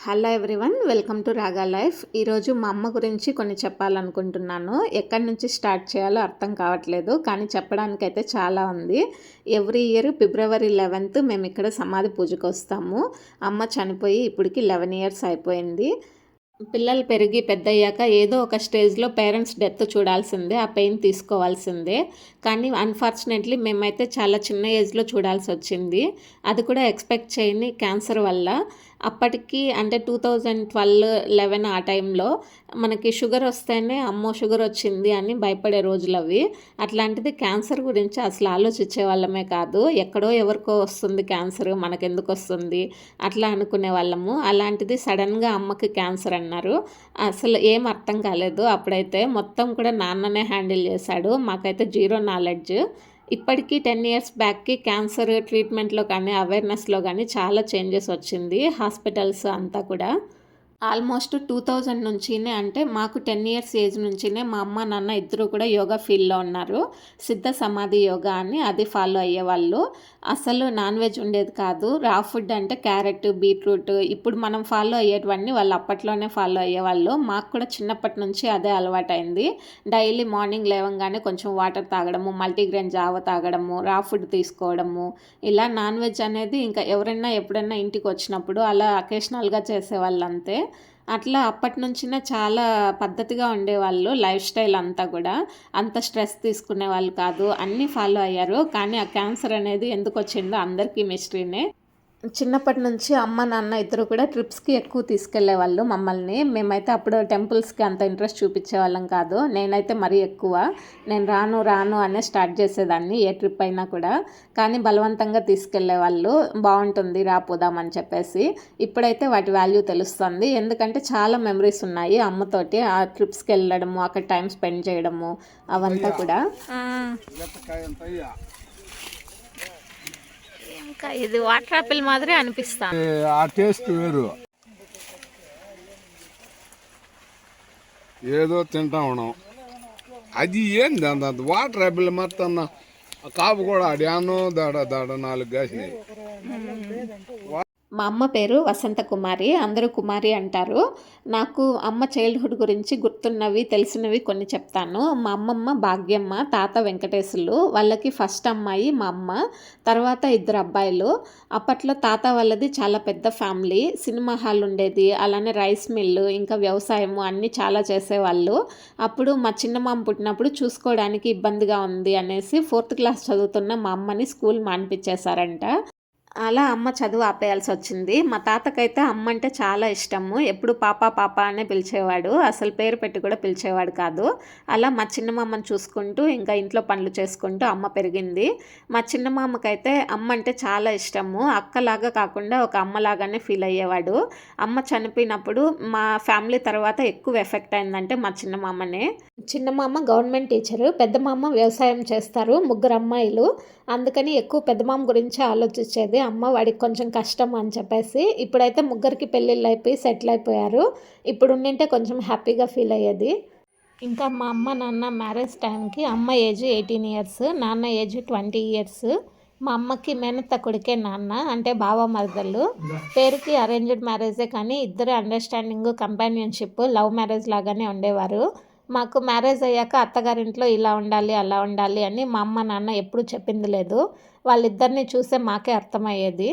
Hello everyone, welcome to రాగా life. ఈరోజు మా అమ్మ గురించి కొన్ని చెప్పాలనుకుంటున్నాను. ఎక్కడి నుంచి స్టార్ట్ చేయాలో అర్థం కావట్లేదు, కానీ చెప్పడానికైతే చాలా ఉంది. ఎవ్రీ ఇయర్ ఫిబ్రవరి 11th మేము ఇక్కడ సమాధి పూజకు వస్తాము. అమ్మ చనిపోయి ఇప్పటికి 11 years అయిపోయింది. పిల్లలు పెరిగి పెద్దయ్యాక ఏదో ఒక స్టేజ్లో పేరెంట్స్ డెత్ చూడాల్సిందే, ఆ పెయిన్ తీసుకోవాల్సిందే. కానీ అన్ఫార్చునేట్లీ మేమైతే చాలా చిన్న ఏజ్లో చూడాల్సి వచ్చింది. అది కూడా ఎక్స్పెక్ట్ చేయని క్యాన్సర్ వల్ల. అప్పటికి అంటే 2012-11 ఆ టైంలో మనకి షుగర్ వస్తేనే అమ్మో షుగర్ వచ్చింది అని భయపడే రోజులు అవి. అట్లాంటిది క్యాన్సర్ గురించి అసలు ఆలోచించే వాళ్ళమే కాదు. ఎక్కడో ఎవరికో వస్తుంది క్యాన్సర్, మనకెందుకు వస్తుంది అట్లా అనుకునే వాళ్ళము. అలాంటిది సడన్గా అమ్మకి క్యాన్సర్ అన్నారు. అసలు ఏం అర్థం కాలేదు. అప్పుడైతే మొత్తం కూడా నాన్ననే హ్యాండిల్ చేశాడు. మాకైతే జీరో నాలెడ్జ్. ఇప్పటికీ 10 years బ్యాక్కి క్యాన్సర్ ట్రీట్మెంట్లో కానీ అవేర్నెస్లో కానీ చాలా చేంజెస్ వచ్చింది. హాస్పిటల్స్ అంతా కూడా ఆల్మోస్ట్ 2000 నుంచినే, అంటే మాకు 10 years ఏజ్ నుంచినే మా అమ్మ నాన్న ఇద్దరు కూడా యోగా ఫీల్డ్లో ఉన్నారు. సిద్ధ సమాధి యోగా అని అది ఫాలో అయ్యేవాళ్ళు. అసలు నాన్ వెజ్ ఉండేది కాదు. రా ఫుడ్ అంటే క్యారెట్, బీట్రూట్ ఇప్పుడు మనం ఫాలో అయ్యేటివన్నీ వాళ్ళు అప్పట్లోనే ఫాలో అయ్యేవాళ్ళు. మాకు కూడా చిన్నప్పటి నుంచి అదే అలవాటైంది. డైలీ మార్నింగ్ లేవగానే కొంచెం వాటర్ తాగడము, మల్టీగ్రెయిన్ జావ తాగడము, రా ఫుడ్ తీసుకోవడము, ఇలా నాన్ వెజ్ అనేది ఇంకా ఎవరైనా ఎప్పుడైనా ఇంటికి వచ్చినప్పుడు అలా అకేషనల్గా చేసేవాళ్ళు అంతే. అట్లా అప్పటి నుంచినే చాలా పద్ధతిగా ఉండేవాళ్ళు. లైఫ్ స్టైల్ అంతా కూడా అంత స్ట్రెస్ తీసుకునే వాళ్ళు కాదు. అన్నీ ఫాలో అయ్యారు. కానీ ఆ క్యాన్సర్ అనేది ఎందుకు వచ్చిందో అందరికీ మిస్టరీనే. చిన్నప్పటి నుంచి అమ్మ నాన్న ఇద్దరు కూడా ట్రిప్స్కి ఎక్కువ తీసుకెళ్లేవాళ్ళు మమ్మల్ని. మేమైతే అప్పుడు టెంపుల్స్కి అంత ఇంట్రెస్ట్ చూపించేవాళ్ళం కాదు. నేనైతే మరీ ఎక్కువ, నేను రాను రాను అనే స్టార్ట్ చేసేదాన్ని ఏ ట్రిప్ అయినా కూడా. కానీ బలవంతంగా తీసుకెళ్లేవాళ్ళు. బాగుంటుంది రా పోదామని చెప్పేసి. ఇప్పుడైతే వాటి వాల్యూ తెలుస్తుంది. ఎందుకంటే చాలా మెమరీస్ ఉన్నాయి అమ్మతోటి. ఆ ట్రిప్స్కి వెళ్ళడము, అక్కడ టైం స్పెండ్ చేయడము అవంతా కూడా. ఇంకా ఇది వాటర్ ఆపిల్ మాదిరి అనిపిస్తాను. ఆ టేస్ట్ వేరు. ఏదో తింటా ఉన్నాం. అది ఏంది అంత వాటర్ ఆపిల్ మొత్తం కాపు కూడా అడాను దాడ దాడ 4 కాసినాయి. మా అమ్మ పేరు వసంత కుమారి, అందరూ కుమారి అంటారు. నాకు అమ్మ చైల్డ్హుడ్ గురించి గుర్తున్నవి తెలిసినవి కొన్ని చెప్తాను. మా అమ్మమ్మ భాగ్యమ్మ, తాత వెంకటేశులు. వాళ్ళకి ఫస్ట్ అమ్మాయి మా అమ్మ, తర్వాత 2 అబ్బాయిలు. అప్పట్లో తాత వాళ్ళది చాలా పెద్ద ఫ్యామిలీ. సినిమా హాల్ ఉండేది, అలానే రైస్ మిల్లు, ఇంకా వ్యవసాయము అన్నీ చాలా చేసేవాళ్ళు. అప్పుడు మా చిన్నమామ పుట్టినప్పుడు చూసుకోవడానికి ఇబ్బందిగా ఉంది అనేసి 4th class చదువుతున్న మా అమ్మని స్కూల్ మానిపించేశారంట. అలా అమ్మ చదువు ఆపేయాల్సి వచ్చింది. మా తాతకైతే అమ్మ అంటే చాలా ఇష్టము. ఎప్పుడు పాప పాప అనే పిలిచేవాడు, అసలు పేరు పెట్టి కూడా పిలిచేవాడు కాదు. అలా మా చిన్నమామని చూసుకుంటూ ఇంకా ఇంట్లో పనులు చేసుకుంటూ అమ్మ పెరిగింది. మా చిన్నమామకైతే అమ్మ అంటే చాలా ఇష్టము. అక్కలాగా కాకుండా ఒక అమ్మలాగానే ఫీల్ అయ్యేవాడు. అమ్మ చనిపోయినప్పుడు మా ఫ్యామిలీ తర్వాత ఎక్కువ ఎఫెక్ట్ అయిందంటే మా చిన్నమామనే. చిన్నమామ గవర్నమెంట్ టీచరు, పెద్ద మామ వ్యవసాయం చేస్తారు. 3 అమ్మాయిలు. అందుకని ఎక్కువ పెద్దమామ గురించి ఆలోచించేది అమ్మ. వాడికి కొంచెం కష్టం అని చెప్పేసి. ఇప్పుడైతే 3కి పెళ్ళిళ్ళు అయిపోయి సెటిల్ అయిపోయారు. ఇప్పుడు ఉండింటే కొంచెం హ్యాపీగా ఫీల్ అయ్యేది. ఇంకా మా అమ్మ నాన్న మ్యారేజ్ టైంకి అమ్మ ఏజ్ 18 years, నాన్న ఏజ్ 20 years. మా అమ్మకి మేనత్త కొడుకే నాన్న, అంటే బావ మరదళ్ళు. పేరుకి అరేంజ్డ్ మ్యారేజే కానీ ఇద్దరు అండర్స్టాండింగ్, కంపానియన్షిప్, లవ్ మ్యారేజ్ లాగానే ఉండేవారు. మాకు మ్యారేజ్ అయ్యాక అత్తగారింట్లో ఇలా ఉండాలి అలా ఉండాలి అని మా అమ్మ నాన్న ఎప్పుడూ చెప్పింది లేదు. వాళ్ళిద్దరిని చూసే మాకే అర్థమయ్యేది.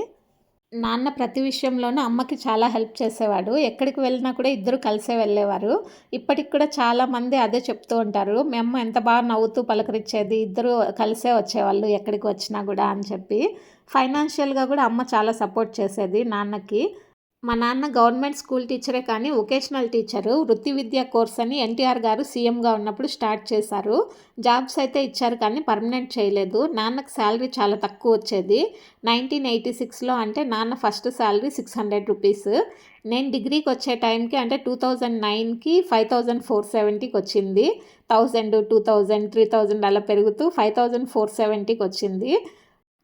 నాన్న ప్రతి విషయంలోనూ అమ్మకి చాలా హెల్ప్ చేసేవాడు. ఎక్కడికి వెళ్ళినా కూడా ఇద్దరు కలిసే వెళ్ళేవారు. ఇప్పటికి కూడా చాలామంది అదే చెప్తూ ఉంటారు, మీ అమ్మ ఎంత బాగా నవ్వుతూ పలకరించేది, ఇద్దరు కలిసే వచ్చేవాళ్ళు ఎక్కడికి వచ్చినా కూడా అని చెప్పి. ఫైనాన్షియల్గా కూడా అమ్మ చాలా సపోర్ట్ చేసేది నాన్నకి. మా నాన్న గవర్నమెంట్ స్కూల్ టీచరే కానీ వొకేషనల్ టీచరు. వృత్తి విద్యా కోర్స్ అని ఎన్టీఆర్ గారు సీఎంగా ఉన్నప్పుడు స్టార్ట్ చేశారు. జాబ్స్ అయితే ఇచ్చారు కానీ పర్మనెంట్ చేయలేదు. నాన్నకు శాలరీ చాలా తక్కువ వచ్చేది. 1986లో అంటే నాన్న ఫస్ట్ శాలరీ 600 rupees. నేను డిగ్రీకి వచ్చే టైంకి అంటే 2009కి 5470కి వచ్చింది. 1000, 2000, 3000 అలా పెరుగుతూ 5470కి వచ్చింది.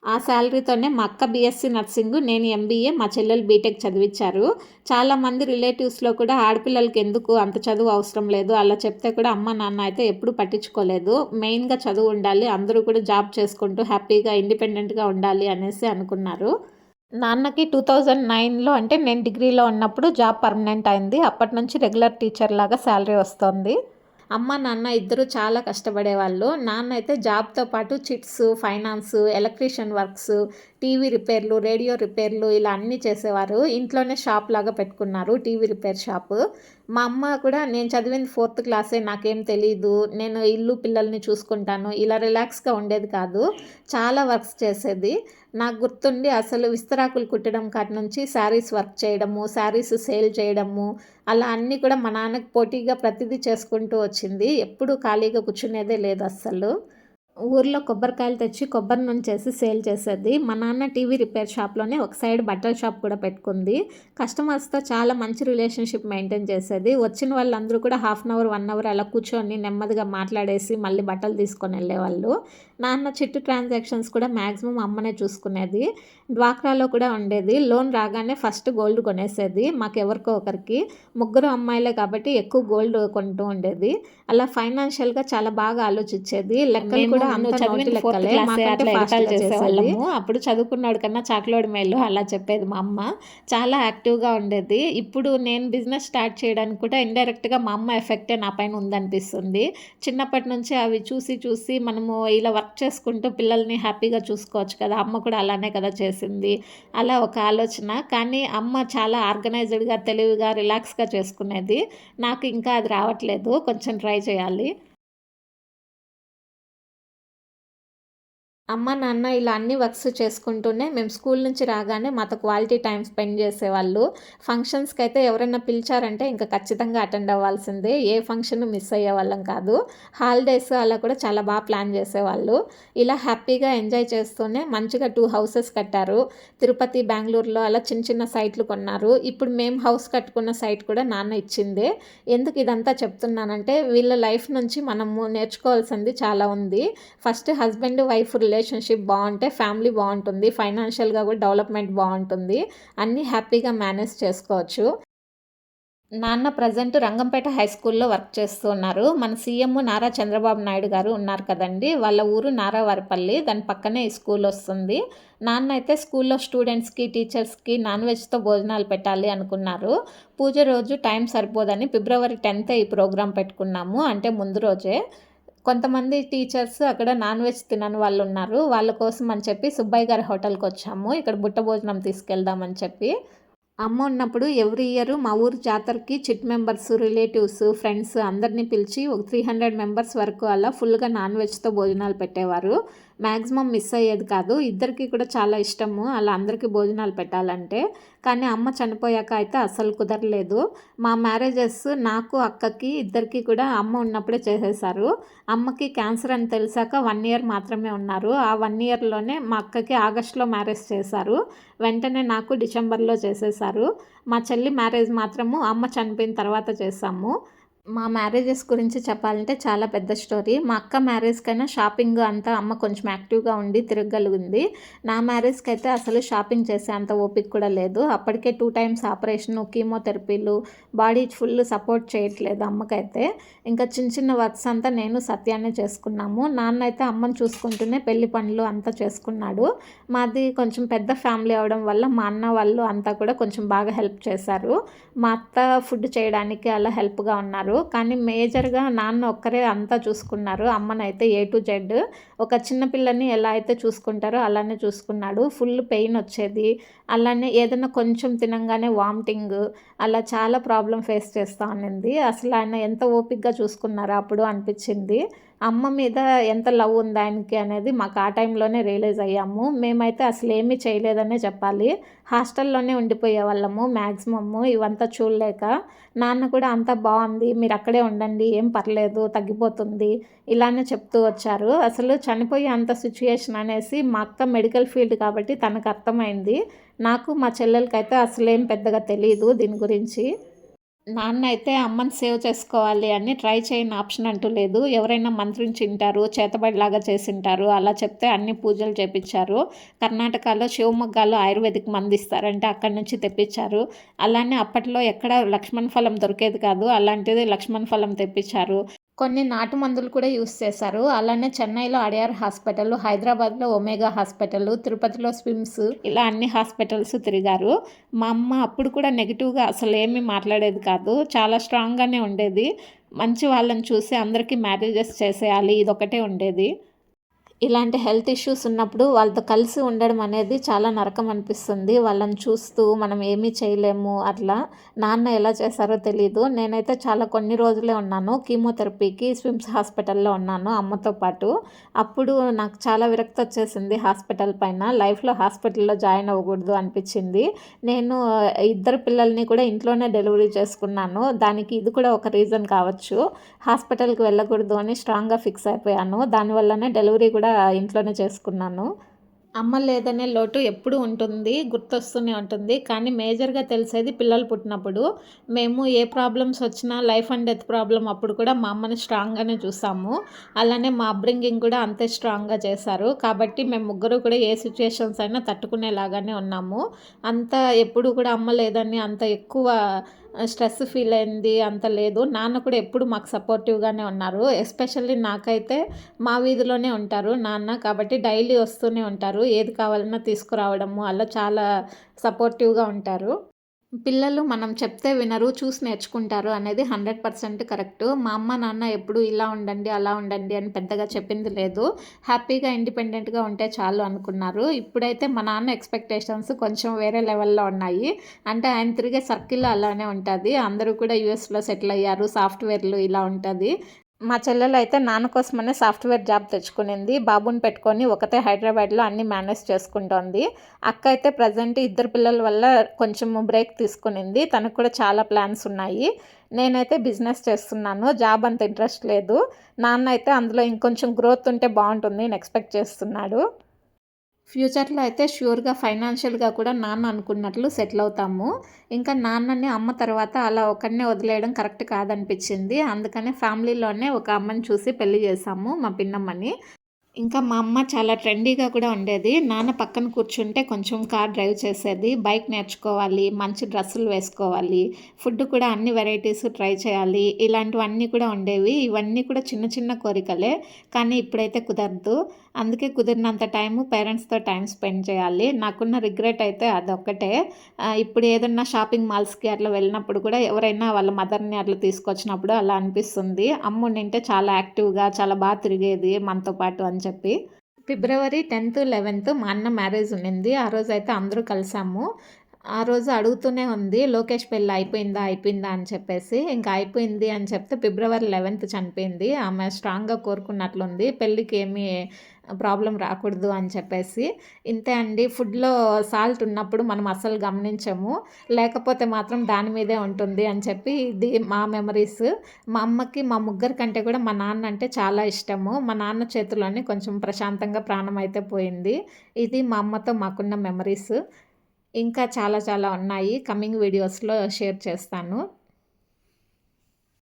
ఆ శాలరీతోనే మా అక్క బీఎస్సీ నర్సింగ్, నేను ఎంబీఏ, మా చెల్లెలు బీటెక్ చదివించారు. చాలామంది రిలేటివ్స్లో కూడా ఆడపిల్లలకి ఎందుకు అంత చదువు అవసరం లేదు అలా చెప్తే కూడా అమ్మ నాన్న అయితే ఎప్పుడూ పట్టించుకోలేదు. మెయిన్గా చదువు ఉండాలి, అందరూ కూడా జాబ్ చేసుకుంటూ హ్యాపీగా ఇండిపెండెంట్గా ఉండాలి అనేసి అనుకున్నారు. నాన్నకి 2009లో అంటే నేను డిగ్రీలో ఉన్నప్పుడు జాబ్ పర్మనెంట్ అయింది. అప్పటి నుంచి రెగ్యులర్ టీచర్ లాగా శాలరీ వస్తోంది. అమ్మ, నాన్న ఇద్దరు చాలా కష్టపడేవాళ్ళు. నాన్న అయితే జాబ్‌తో పాటు chits, finance, electrician works, TV రిపేర్లు, రేడియో రిపేర్లు ఇలా అన్నీ చేసేవారు. ఇంట్లోనే షాప్ లాగా పెట్టుకున్నారు, టీవీ రిపేర్ షాపు. మా అమ్మ కూడా నేను చదివింది 4థ్ క్లాసే, నాకేం తెలీదు, నేను ఇల్లు, పిల్లల్ని చూసుకుంటాను, ఇలా రిలాక్స్‌గా ఉండేది కాదు. చాలా వర్క్స్ చేసేది. నాకు గుర్తుండి అసలు విస్తరాకులు కుట్టడం కాడి నుంచి శారీస్ వర్క్ చేయడము, శారీస్ సేల్ చేయడము, అలా అన్నీ కూడా మా నాన్నకి పోటీగా ప్రతిదీ చేసుకుంటూ వచ్చింది. ఎప్పుడూ ఖాళీగా కూర్చునేదే లేదు అస్సలు. ఊర్లో కొబ్బరికాయలు తెచ్చి కొబ్బరి నూనె సేల్ చేసేది. మా నాన్న టీవీ రిపేర్ షాప్‌లోనే ఒక సైడ్ బట్టల షాప్ కూడా పెట్టుకుంది. కస్టమర్స్‌తో చాలా మంచి రిలేషన్‌షిప్ మెయింటైన్ చేసేది. వచ్చిన వాళ్ళందరూ కూడా హాఫ్ అన్ అవర్, 1 అవర్ అలా కూర్చొని నెమ్మదిగా మాట్లాడేసి మళ్ళీ బట్టలు తీసుకొని వెళ్ళేవాళ్ళు. నాన్న చిట్టు ట్రాన్సాక్షన్స్ కూడా మ్యాక్సిమం అమ్మనే చూసుకునేది. డ్వాక్రాలో కూడా ఉండేది. లోన్ రాగానే ఫస్ట్ గోల్డ్ కొనేసేది. మాకెవరికో ఒకరికి. ముగ్గురు అమ్మాయిలే కాబట్టి ఎక్కువ గోల్డ్ కొంటూ ఉండేది. అలా ఫైనాన్షియల్‌గా చాలా బాగా ఆలోచించేది. లెక్కలు కూడా అంతా నోటి లెక్కలే. మాకంటే ఫాస్ట్‌గా చేసేది. అప్పుడు చదువుకున్నోడి కన్నా చాకలోడి మేలు అలా చెప్పేది మా అమ్మ. చాలా యాక్టివ్‌గా ఉండేది. ఇప్పుడు నేను బిజినెస్ స్టార్ట్ చేయడానికి కూడా ఇండైరెక్ట్‌గా మా అమ్మ ఎఫెక్టే నా పైన ఉందనిపిస్తుంది. చిన్నప్పటి నుంచి అవి చూసి చూసి మనము ఇలా వర్క్ చేసుకుంటూ పిల్లల్ని హ్యాపీగా చూసుకోవచ్చు కదా! అమ్మ కూడా అలానే కదా చేసింది. అలా ఒక ఆలోచన. కానీ అమ్మ చాలా ఆర్గనైజ్డ్‌గా, తెలివిగా, రిలాక్స్‌గా చేసుకునేది. నాకు ఇంకా అది రావట్లేదు. కొంచెం ట్రై చేయాలి. అమ్మ, నాన్న ఇలా అన్ని వర్క్స్ చేసుకుంటూనే మేము స్కూల్ నుంచి రాగానే మాతో క్వాలిటీ టైమ్ స్పెండ్ చేసేవాళ్ళు. ఫంక్షన్స్‌కైతే ఎవరైనా పిలిచారంటే ఇంక ఖచ్చితంగా అటెండ్ అవ్వాల్సిందే. ఏ ఫంక్షన్ మిస్ అయ్యేవాళ్ళం కాదు. హాలిడేస్ అలా కూడా చాలా ప్లాన్ చేసేవాళ్ళు. ఇలా హ్యాపీగా ఎంజాయ్ చేస్తూనే మంచిగా 2 హౌసెస్ కట్టారు. తిరుపతి, బెంగుళూరులో అలా చిన్న చిన్న సైట్లు కొన్నారు. ఇప్పుడు మేము హౌస్ కట్టుకున్న సైట్ కూడా నాన్న ఇచ్చిందే. ఎందుకు ఇదంతా చెప్తున్నానంటే వీళ్ళ లైఫ్ నుంచి మనము నేర్చుకోవాల్సింది చాలా ఉంది. ఫస్ట్ హస్బెండ్, వైఫ్ రిలేషన్‌షిప్ బావుంటే ఫ్యామిలీ బావుంటుంది. ఫైనాన్షియల్‌గా కూడా డెవలప్‌మెంట్ బావుంటుంది. అన్నీ హ్యాపీగా మేనేజ్ చేసుకోవచ్చు. నాన్న ప్రెజెంట్ రంగంపేట హై స్కూల్‌లో వర్క్ చేస్తూ ఉన్నారు. మన సీఎం నారా చంద్రబాబు నాయుడు గారు ఉన్నారు కదండీ! వాళ్ళ ఊరు నారావారిపల్లి. దాని పక్కనే ఈ స్కూల్ వస్తుంది. నాన్న అయితే స్కూల్‌లో స్టూడెంట్స్‌కి, టీచర్స్‌కి నాన్ వెజ్‌తో భోజనాలు పెట్టాలి అనుకున్నారు. పూజ రోజు టైం సరిపోదని ఫిబ్రవరి 10థ్ ఈ ప్రోగ్రామ్ పెట్టుకున్నాము. అంటే ముందు రోజే. కొంతమంది టీచర్స్ అక్కడ నాన్ వెజ్ తినని వాళ్ళున్నారు. వాళ్ళ కోసం అని చెప్పి సుబ్బయ్య గారి హోటల్‌కొచ్చాము. ఇక్కడ బుట్ట భోజనం తీసుకెళ్దామని చెప్పి. అమ్మ ఉన్నప్పుడు ఎవ్రీ ఇయర్ మా ఊరు జాతరకి చిట్ మెంబర్స్, రిలేటివ్స్, ఫ్రెండ్స్ అందరిని పిలిచి ఒక 300 మెంబర్స్ వరకు అలా ఫుల్‌గా నాన్ వెజ్‌తో భోజనాలు పెట్టేవారు. మ్యాక్సిమం మిస్ అయ్యేది కాదు. ఇద్దరికీ కూడా చాలా ఇష్టము అలా అందరికీ భోజనాలు పెట్టాలంటే. కానీ అమ్మ చనిపోయాక అయితే అస్సలు కుదరలేదు. మా మ్యారేజెస్ నాకు, అక్కకి ఇద్దరికీ కూడా అమ్మ ఉన్నప్పుడే చేసేశారు. అమ్మకి క్యాన్సర్ అని తెలిసాక 1 ఇయర్ మాత్రమే ఉన్నారు. ఆ 1 ఇయర్‌లోనే మా అక్కకి ఆగస్ట్‌లో మ్యారేజ్ చేశారు. వెంటనే నాకు డిసెంబర్‌లో చేసేశారు. మా చెల్లి మ్యారేజ్ మాత్రము అమ్మ చనిపోయిన తర్వాత చేశాము. మా మ్యారేజెస్ గురించి చెప్పాలంటే చాలా పెద్ద స్టోరీ. మా అక్క మ్యారేజ్‌కైనా షాపింగ్ అంతా అమ్మ కొంచెం యాక్టివ్‌గా ఉండి తిరగగలిగింది. నా మ్యారేజ్‌కైతే అసలు షాపింగ్ చేసే అంత ఓపిక కూడా లేదు. అప్పటికే 2 టైమ్స్ ఆపరేషను, కీమోథెరపీలు, బాడీ ఫుల్ సపోర్ట్ చేయట్లేదు అమ్మకైతే. ఇంకా చిన్న చిన్న వర్క్స్ అంతా నేను, సత్యానే చేసుకున్నాము. నాన్న అయితే అమ్మని చూసుకుంటూనే పెళ్లి పనులు అంతా చేసుకున్నాడు. మాది కొంచెం పెద్ద ఫ్యామిలీ అవ్వడం వల్ల మా అన్న వాళ్ళు అంతా కూడా కొంచెం బాగా హెల్ప్ చేశారు. మా అత్త ఫుడ్ చేయడానికి అలా హెల్ప్‌గా ఉన్నారు. కానీ మేజర్‌గా నాన్న ఒక్కరే అంతా చూసుకున్నారు. అమ్మనైతే ఏ టు జెడ్. ఒక చిన్న పిల్లని ఎలా అయితే చూసుకుంటారో అలానే చూసుకున్నాడు. ఫుల్ పెయిన్ వచ్చేది. అలానే ఏదైనా కొంచెం తినంగానే వామిటింగ్ అలా చాలా ప్రాబ్లమ్ ఫేస్ చేస్తా ఉన్నింది. అసలు ఆయన ఎంత ఓపికగా చూసుకున్నారా అప్పుడు అనిపించింది. అమ్మ మీద ఎంత లవ్ ఉంది ఆయనకి అనేది మాకు ఆ టైంలోనే రియలైజ్ అయ్యాము. మేమైతే అసలు ఏమీ చేయలేదనే చెప్పాలి. హాస్టల్‌లోనే ఉండిపోయేవాళ్ళము మ్యాక్సిమము ఇవంతా చూడలేక. నాన్న కూడా అంతా బావుంది, మీరు అక్కడే ఉండండి, ఏం పర్లేదు, తగ్గిపోతుంది ఇలానే చెప్తూ వచ్చారు. అసలు చనిపోయే అంత సిచ్యుయేషన్ అనేసి మా అక్క మెడికల్ ఫీల్డ్ కాబట్టి తనకు అర్థమైంది. నాకు, మా చెల్లెలకైతే అసలేం పెద్దగా తెలీదు దీని గురించి. నాన్న అయితే అమ్మని సేవ్ చేసుకోవాలి అని ట్రై చేయని ఆప్షన్ అంటూ లేదు. ఎవరైనా మంత్రించింటారు, చేతబడిలాగా చేసుంటారు. అలా చెప్తే అన్ని పూజలు చేపిచ్చారు. కర్ణాటకలో శివమొగ్గాలో ఆయుర్వేదిక్ మందిస్తారంటే అక్కడి నుంచి తెప్పించారు. అలానే అప్పట్లో ఎక్కడ లక్ష్మణ ఫలం దొరికేది కాదు. అలాంటిది లక్ష్మణ ఫలం తెప్పించారు. కొన్ని నాటు మందులు కూడా యూస్ చేశారు. అలానే చెన్నైలో అడయార్ హాస్పిటల్, హైదరాబాద్లో ఒమేగా హాస్పిటల్, తిరుపతిలో స్విమ్స్, ఇలా అన్ని హాస్పిటల్స్ తిరిగారు. మా అమ్మ అప్పుడు కూడా నెగిటివ్గా అసలు ఏమీ మాట్లాడేది కాదు. చాలా స్ట్రాంగ్గానే ఉండేది. మంచి వాళ్ళని చూసి అందరికీ మ్యారేజెస్ చేసేయాలి, ఇదొకటే ఉండేది. ఇలాంటి హెల్త్ ఇష్యూస్ ఉన్నప్పుడు వాళ్ళతో కలిసి ఉండడం అనేది చాలా నరకం అనిపిస్తుంది. వాళ్ళని చూస్తూ మనం ఏమీ చేయలేము అట్లా. నాన్న ఎలా చేశారో తెలీదు. నేనైతే చాలా కొన్ని రోజులే ఉన్నాను. కీమోథెరపీకి స్విమ్స్ హాస్పిటల్‌లో ఉన్నాను అమ్మతో పాటు. అప్పుడు నాకు చాలా విరక్తి వచ్చేసింది హాస్పిటల్ పైన. లైఫ్‌లో హాస్పిటల్‌లో జాయిన్ అవ్వకూడదు అనిపించింది. నేను ఇద్దరు పిల్లల్ని కూడా ఇంట్లోనే డెలివరీ చేసుకున్నాను. దానికి ఇది కూడా ఒక రీజన్ కావచ్చు. హాస్పిటల్‌కి వెళ్ళకూడదు అని స్ట్రాంగ్‌గా ఫిక్స్ అయిపోయాను. దానివల్లనే డెలివరీ కూడా ఇంట్లోనే చేసుకున్నాను. అమ్మ లేదనే లోటు ఎప్పుడూ ఉంటుంది, గుర్తొస్తూనే ఉంటుంది. కానీ మేజర్‌గా తెలిసేది పిల్లలు పుట్టినప్పుడు. మేము ఏ ప్రాబ్లమ్స్ వచ్చినా లైఫ్ అండ్ డెత్ ప్రాబ్లమ్ అప్పుడు కూడా మా అమ్మని స్ట్రాంగ్‌గానే చూసాము. అలానే మా అప్బ్రింగింగ్ కూడా అంతే స్ట్రాంగ్‌గా చేశారు. కాబట్టి మేము ముగ్గురు కూడా ఏ సిట్యుయేషన్స్ అయినా తట్టుకునేలాగానే ఉన్నాము. అంత ఎప్పుడు కూడా అమ్మ లేదని అంత ఎక్కువ స్ట్రెస్ ఫీల్ అయింది అంత లేదు. నాన్న కూడా ఎప్పుడు మాకు సపోర్టివ్‌గానే ఉన్నారు. ఎస్పెషల్లీ నాకైతే మా వీధిలోనే ఉంటారు నాన్న. కాబట్టి డైలీ వస్తూనే ఉంటారు. ఏది కావాలన్నా తీసుకురావడము అలా చాలా సపోర్టివ్‌గా ఉంటారు. పిల్లలు మనం చెప్తే వినరు, చూసి నేర్చుకుంటారు అనేది 100% కరెక్టు. మా అమ్మ, నాన్న ఎప్పుడూ ఇలా ఉండండి, అలా ఉండండి అని పెద్దగా చెప్పింది లేదు. హ్యాపీగా, ఇండిపెండెంట్‌గా ఉంటే చాలు అనుకున్నారు. ఇప్పుడైతే మా నాన్న ఎక్స్‌పెక్టేషన్స్ కొంచెం వేరే లెవెల్‌లో ఉన్నాయి. అంటే ఆయన తిరిగే సర్కిల్ అలానే ఉంటది. అందరూ కూడా యూఎస్‌లో సెటిల్ అయ్యారు. సాఫ్ట్‌వేర్‌లు ఇలా ఉంటది. మా చెల్లెలైతే నాన్న కోసమనే సాఫ్ట్‌వేర్ జాబ్ తెచ్చుకునింది. బాబుని పెట్టుకొని ఒకతే హైదరాబాద్‌లో అన్నీ మేనేజ్ చేసుకుంటోంది. అక్క అయితే ప్రెజెంట్ ఇద్దరు పిల్లల వల్ల కొంచెం బ్రేక్ తీసుకునింది. తనకు కూడా చాలా ప్లాన్స్ ఉన్నాయి. నేనైతే బిజినెస్ చేస్తున్నాను. జాబ్ అంత ఇంట్రెస్ట్ లేదు. నాన్న అయితే అందులో ఇంకొంచెం గ్రోత్ ఉంటే బావుంటుంది అని ఎక్స్‌పెక్ట్ చేస్తున్నాడు. ఫ్యూచర్‌లో అయితే ష్యూర్‌గా ఫైనాన్షియల్‌గా కూడా నాన్న అనుకున్నట్లు సెటిల్ అవుతాము. ఇంకా నాన్నని అమ్మ తర్వాత అలా ఒక్కడినే వదిలేయడం కరెక్ట్ కాదనిపించింది. అందుకనే ఫ్యామిలీలోనే ఒక అమ్మని చూసి పెళ్లి చేశాము, మా పిన్నమ్మని. ఇంకా మా అమ్మ చాలా ట్రెండీగా కూడా ఉండేది. నాన్న పక్కన కూర్చుంటే కొంచెం కార్ డ్రైవ్ చేసేది. బైక్ నేర్చుకోవాలి, మంచి డ్రెస్సులు వేసుకోవాలి, ఫుడ్ కూడా అన్ని వెరైటీస్ ట్రై చేయాలి, ఇలాంటివన్నీ కూడా ఉండేవి. ఇవన్నీ కూడా చిన్న చిన్న కోరికలే. కానీ ఇప్పుడైతే కుదరదు. అందుకే కుదిరినంత టైము పేరెంట్స్‌తో టైం స్పెండ్ చేయాలి. నాకున్న రిగ్రెట్ అయితే అదొక్కటే. ఇప్పుడు ఏదన్నా షాపింగ్ మాల్స్‌కి అట్లా వెళ్ళినప్పుడు కూడా ఎవరైనా వాళ్ళ మదర్‌ని అట్లా తీసుకొచ్చినప్పుడు అలా అనిపిస్తుంది. అమ్మ ఉండింటే చాలా యాక్టివ్‌గా చాలా తిరిగేది మనతో పాటు అని చెప్పి. ఫిబ్రవరి 10th, 11th మా అన్న మ్యారేజ్ ఉన్నింది. ఆ రోజైతే అందరూ కలిసాము. ఆ రోజు అడుగుతూనే ఉంది, లోకేష్ పెళ్లి అయిపోయిందా? అయిపోయిందా? అని చెప్పేసి. ఇంకా అయిపోయింది అని చెప్తే ఫిబ్రవరి 11th చనిపోయింది. ఆమె స్ట్రాంగ్‌గా కోరుకున్నట్లుంది. పెళ్ళికి ఏమీ ప్రాబ్లమ్ రాకూడదు అని చెప్పేసి. ఇంతే అండి. ఫుడ్‌లో సాల్ట్ ఉన్నప్పుడు మనం అస్సలు గమనించము. లేకపోతే మాత్రం దాని మీదే ఉంటుంది అని చెప్పి ఇది మా మెమరీస్. మా అమ్మకి మా ముగ్గురి కంటే కూడా మా నాన్న అంటే చాలా ఇష్టము. మా నాన్న చేతిలోనే కొంచెం ప్రశాంతంగా ప్రాణం అయితే పోయింది. ఇది మా అమ్మతో మాకున్న మెమరీస్. ఇంకా చాలా చాలా ఉన్నాయి. కమింగ్ వీడియోస్‌లో షేర్ చేస్తాను.